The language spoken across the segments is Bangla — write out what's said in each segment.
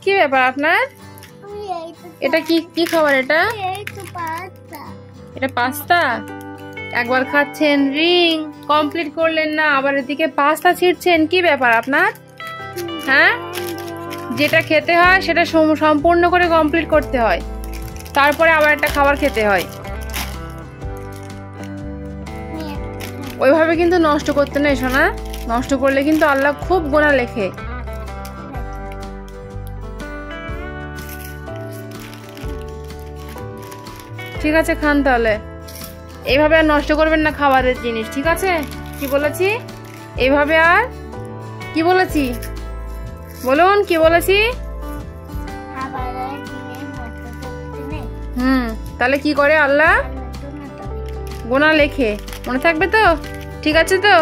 কি ব্যাপার আপনার? এটা কি কি খাবার? এটা এটা পাস্তা। একবার খাচ্ছেন রিং কমপ্লিট করলেন না, আবার এদিকে পাস্তা ছিঁড়ছেন। কি ব্যাপার আপনার? হ্যাঁ, যেটা খেতে হয় সেটা সম্পূর্ণ করে কমপ্লিট করতে হয়, তারপরে আবার একটা খাবার খেতে হয়। ওইভাবে কিন্তু নষ্ট করতে নেই সোনা, নষ্ট করলে কিন্তু আল্লাহ খুব গুনাহ লেখে। ঠিক আছে, খান তাহলে। এইভাবে আর নষ্ট করবেন না খাবারের জিনিস, ঠিক আছে? কি বলেছি? এইভাবে আর কি বলেছি বলুন, কি বলেছি? তাহলে কি করে আল্লাহ? গুনাহ লেখে। মনে থাকবে তো? ঠিক আছে তো?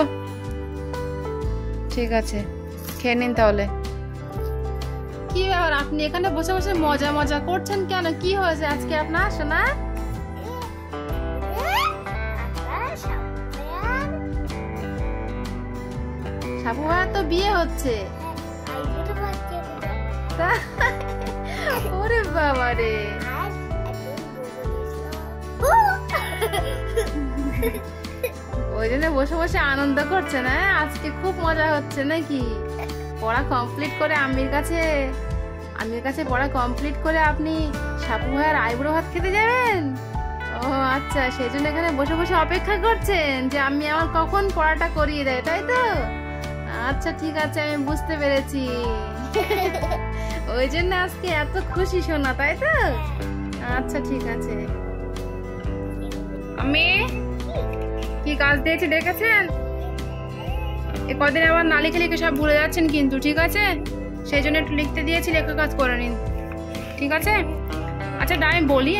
ঠিক আছে, খেয়ে নিন তাহলে। কি ব্যাপার, আপনি এখানে বসে বসে মজা মজা করছেন কেন? কি হয়েছে আজকে আপনার সোনা? সাবু ভাইয়ার তো বিয়ে হচ্ছে। ওরে বাবা রে, ওই জন্য বসে বসে আনন্দ করছে না? আজকে খুব মজা হচ্ছে নাকি? পড়া কমপ্লিট করে আম্মির কাছে পড়া কমপ্লিট করে আপনি সাবু ভাইয়ার আইবুড়ো ভাত খেতে যাবেন? ও আচ্ছা, সেই জন্য এখানে বসে বসে অপেক্ষা করছেন যে আমি আমার কখন পড়াটা করিয়ে দেয়, তাই তো? আচ্ছা ঠিক আছে, আমি বুঝতে পেরেছি। ওই জন্য আজকে এত খুশি শোনা, তাই তো? আচ্ছা ঠিক আছে। আমি কি কাজ দিয়েছি দেখেছেন? এ কদিন আবার না লিখে লিখে সব ভুলে যাচ্ছেন কিন্তু, ঠিক আছে? সেই জন্য একটু লিখতে দিয়েছি, লেখা কাজ করে নিন, ঠিক আছে? আচ্ছা আমি বলি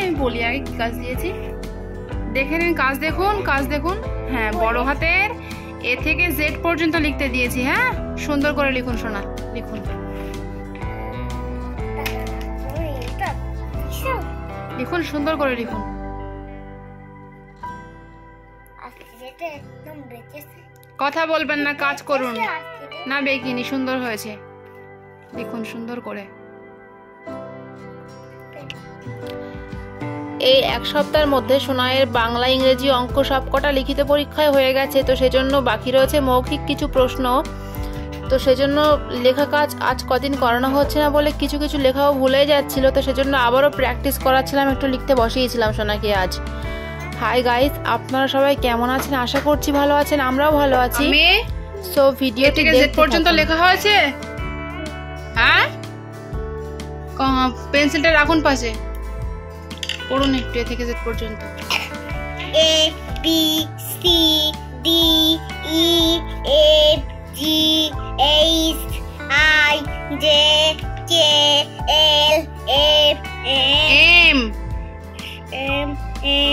আগে কি কাজ দিয়েছি দেখে নিন। কাজ দেখুন। হ্যাঁ, বড় হাতের এ থেকে জেড পর্যন্ত লিখতে দিয়েছি। হ্যাঁ, সুন্দর করে লিখুন সোনা, লিখুন সুন্দর করে লিখুন। কথা বলবেন না, কাজ করুন। না বেকিনি, সুন্দর হয়েছে, লিখুন সুন্দর করে। এই এক সপ্তাহের মধ্যে সোনাইয়ের বাংলা, ইংরেজি, অঙ্ক সবকটা লিখিত পরীক্ষায় হয়ে গেছে, তো সেজন্য বাকি রয়েছে মৌখিক কিছু প্রশ্ন। তো সেজন্য লেখা কাজ আজ কদিন করানো হচ্ছে না বলে কিছু কিছু লেখাও ভুলে যাচ্ছিল, তো সেজন্য আবারও প্র্যাকটিস করাচ্ছিলাম, একটু লিখতে বসিয়েছিলাম সোনাকে আজ। হাই গাইস, আপনারা সবাই কেমন আছেন? আশা করছি ভালো আছেন, আমরাও ভালো আছি। সো ভিডিও থেকে জেড পর্যন্ত লেখা হয়েছে? হ্যাঁ, পেন্সিলটা রাখুন পাশে, পড়ুন একটু এ থেকে জেড পর্যন্ত। A B C D E F G H I J K L M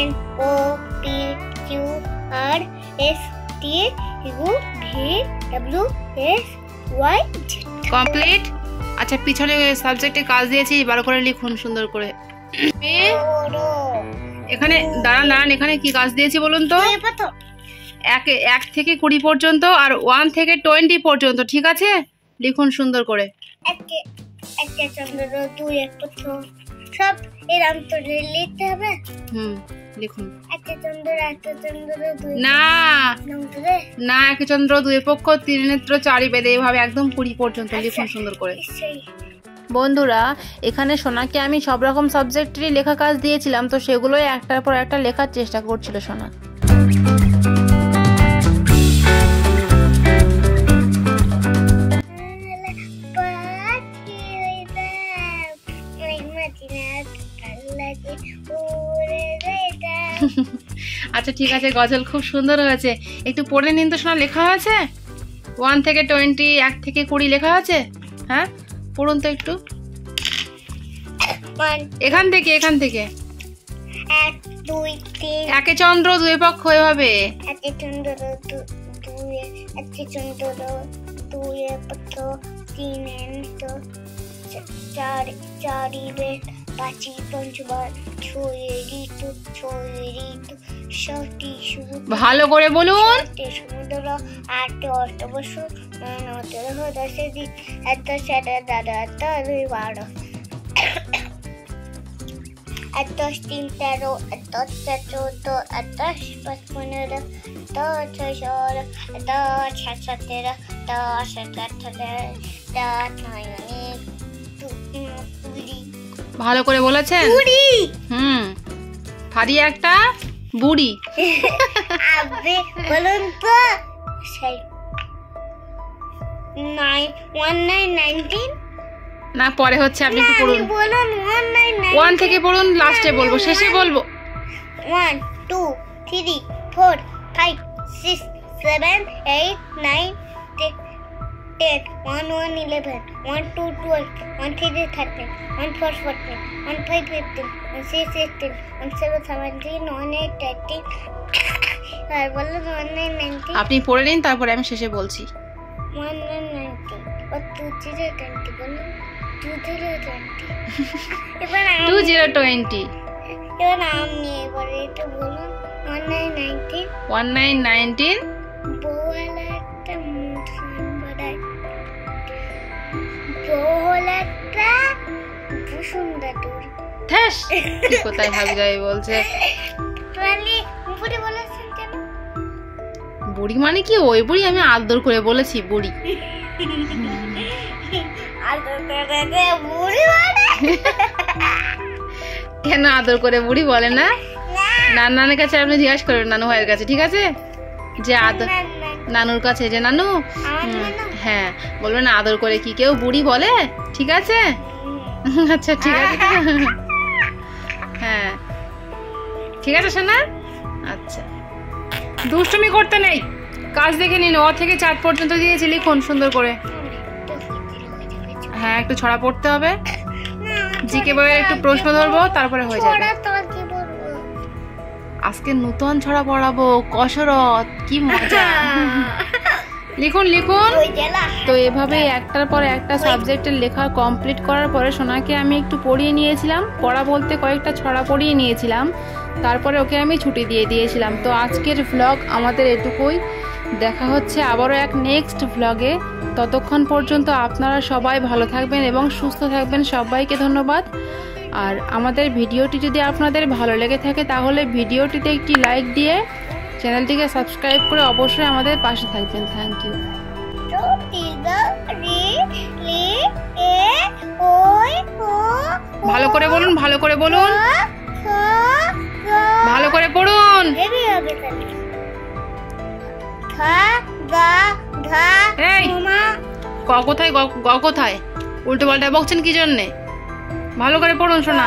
N O P Q R S T U V W X Y Z। Complete. আচ্ছা, পিছনে সাবজেক্টে কাজ দিয়েছি, ভালো করে লিখুন সুন্দর করে। এখানে দাঁড়ান, এখানে কি কাজ দিয়েছি বলুন তো? 1 থেকে 20 পর্যন্ত আর 1 থেকে 20 পর্যন্ত, ঠিক আছে? লিখুন সুন্দর করে। একটা চন্দ্র, 2 সব এরকম তো লিখতে হবে। লিখুন। একটা চন্দ্র 2 না, এক চন্দ্র 2 পক্ষ 3 নেত্র 4 বেদে, এইভাবে একদম 20 পর্যন্ত লিখুন সুন্দর করে। বন্ধুরা, এখানে সোনাকে আমি সব রকম সাবজেক্টেরই লেখা কাজ দিয়েছিলাম, তো সেগুলোই একটার পর একটা লেখার চেষ্টা করছিল সোনা। আচ্ছা ঠিক আছে, গজল খুব সুন্দর হয়েছে, একটু পড়ে নিন তো সোনা। লেখা হয়েছে 1 থেকে 20, 1 থেকে 20 লেখা আছে। হ্যাঁ, পড়ুন তো একটু এখান থেকে। 1 2 3 একে চন্দ্র 2 পক্ষ, এভাবে একে চন্দ্র 2 পক্ষ 3 নেত্র 4 বেদ 5 পঞ্চবার 6 ঋতু 7 ভালো করে বলুন। সমুদ্র 8 অষ্টবসু 9, 13, 10, 11, 12, 13, 12, 10, 3, 13, 10, 14, 10, 15, 10, 16, 10, 17, 10, 18, 10, 20। ভালো করে বলেছেন। ভারী একটা বুড়ি। আপনি বলুন তো 1919 না পরে হচ্ছে, আপনি একটু পড়ুন। বলুন 1919 1 থেকে পড়ুন, লাস্টে বলবো, শেষে বলবো। 1 2 3 4 5 6 7 8 9 10 1 1 11 1 2 12 1 3 13 1 4 14 1 5 15 1 6 16 1 7 17 1 8 18 আর বলুন 1919 আপনি পড়ে নিন, তারপরে আমি শেষে বলছি। 1919 ও 2020 বলুন 2020 এবার 2020 এবার আমি এবারে এটা বলুন 1919 1919 বউলা একটা মুসলিম বাড়ায় বউলা একটা সুন্দর তোর ঠেস কি কোথায় ভাবি যাই বলছে। তাহলে উপরে বলেছেন কেন? বুড়ি মানে কি ওই বুড়ি? আমি আদর করে বলেছি বুড়ি। বুড়ি মানে কেন আদর করে বুড়ি বলে না? নানার কাছে আপনি জিজ্ঞাসা করবেন, নানু ভাইয়ের কাছে, ঠিক আছে? যে আদর নানুর কাছে, যে নানু হ্যাঁ বলবেন আদর করে কি কেউ বুড়ি বলে, ঠিক আছে? আচ্ছা ঠিক আছে, হ্যাঁ ঠিক আছে সোনা। আচ্ছা দুষ্টুমি করতে নেই, কাজ দেখে নিন। 1 থেকে 4 পর্যন্ত দিয়েছি, লিখুন সুন্দর করে। হ্যাঁ একটু ছড়া পড়তে হবে, জিকে বইয়ের একটু প্রশ্ন ধরবো, তারপরে হয়ে যাবে। আজকে নতুন ছড়া পড়াবো, কসরত, কি মজা। লিখুন লিখুন। তো এভাবে একটার পর একটা সাবজেক্টের লেখা কমপ্লিট করার পরে সোনাকে আমি একটু পড়িয়ে নিয়েছিলাম, পড়া বলতে কয়েকটা ছড়া পড়িয়ে নিয়েছিলাম, তারপরে ওকে আমি ছুটি দিয়ে দিয়েছিলাম। তো আজকের ভ্লগ আমাদের এটুকুই, দেখা হচ্ছে আবারও এক নেক্সট ভ্লগে। ততক্ষণ পর্যন্ত আপনারা সবাই ভালো থাকবেন এবং সুস্থ থাকবেন। সবাইকে ধন্যবাদ। আর আমাদের ভিডিওটি যদি আপনাদের ভালো লেগে থাকে তাহলে ভিডিওটিতে একটি লাইক দিয়ে চ্যানেলটিকে সাবস্ক্রাইব করে অবশ্যই আমাদের পাশে থাকবেন। Thank you. ভালো করে বলুন, ভালো করে বলুন, ভালো করে পড়ুন। এই ক কোথায়, গ কোথায়? উল্টো পাল্টা বকছেন কি জন্যে? ভালো করে পড়ুন শোনা।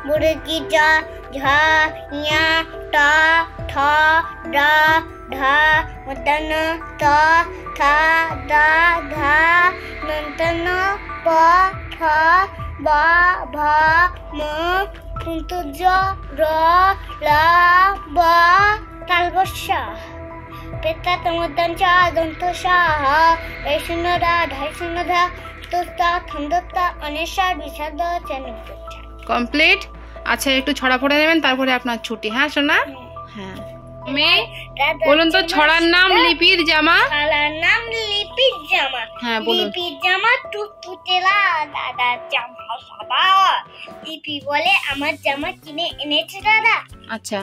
মুরগি যা ঝা ইয়া টা ঠা ডা ঢা মদন ত থা দা ধা নন্তন প ফ বা ভা ম কিন্তু জ র লা বা তালবস্যা পেতা তমদন চা দন্ত সা হা এই শূন্য রা ঢাই শূন্য ধা তোতা থন্দতা অনেশা বিষাদ চেন কমপ্লিট। আচ্ছা একটু ছড়া পড়ে নেবেন, তারপরে আপনার ছুটি। হ্যাঁ সোনা? হ্যাঁ বলুন তো ছড়ার নাম লিপির জামা। ছড়ার নাম লিপির জামা। হ্যাঁ বলুন। লিপির জামা টুকটুকেলা দাদার জামা সাদা। লিপি বলে আমার জামা কিনে এনেছে দাদা। আচ্ছা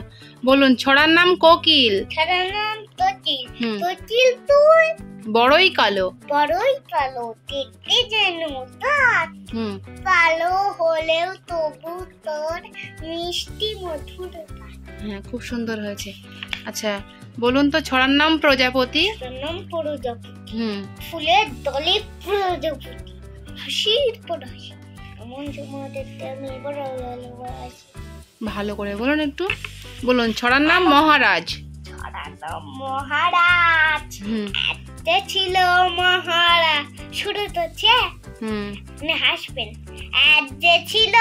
বলুন ছড়ার নাম কোকিল। ছড়ার নাম কোকিল। কোকিল তুই বড়ই কালো। বড়ই কালো দেখতে যেন তার। কালো হলেও তবু তোর মিষ্টি মধুর। হ্যাঁ খুব সুন্দর হয়েছে। আচ্ছা বলুন তো ছড়ার নাম প্রজাপতি। নাম প্রজাপতি। ফুলের দলে প্রজাপতি হাসির পর হাসি এমন সময় দেখতে আমি এবার ভালো করে বলুন একটু। বলুন ছড়ার নাম মহারাজ। ছড়ার নাম মহারাজ। একটা ছিল মহারাজ শুরু তো হাসবেন। এক যে ছিল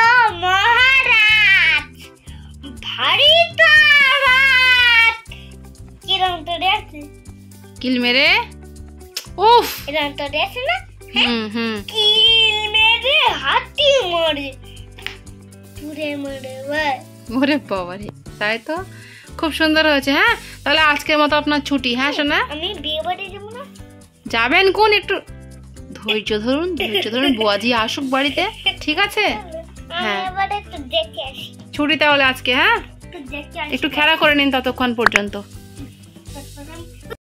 মহারাজ ভারী তারাত কিরম তো দেখছে কিল মেরে উফ এরম তো দেখছে না। কিল মেরে হাতি মরে পুরে মরে ভাই। ওরে বাবা রে, তাই তো খুব সুন্দর হয়েছে। হ্যাঁ, তাহলে আজকের মতো আপনার ছুটি। হ্যাঁ সোনা, আমি বিয়ে বাড়ি যাবো না? যাবেন কোন, একটু ধৈর্য ধরুন, ধৈর্য ধরুন, বুয়াজি আসুক বাড়িতে, ঠিক আছে? হ্যাঁ, এবারে একটু দেখে আসি, ছুটি তাহলে আজকে। হ্যাঁ, একটু দেখে আসি। একটু খেলা করে নিন ততক্ষণ পর্যন্ত।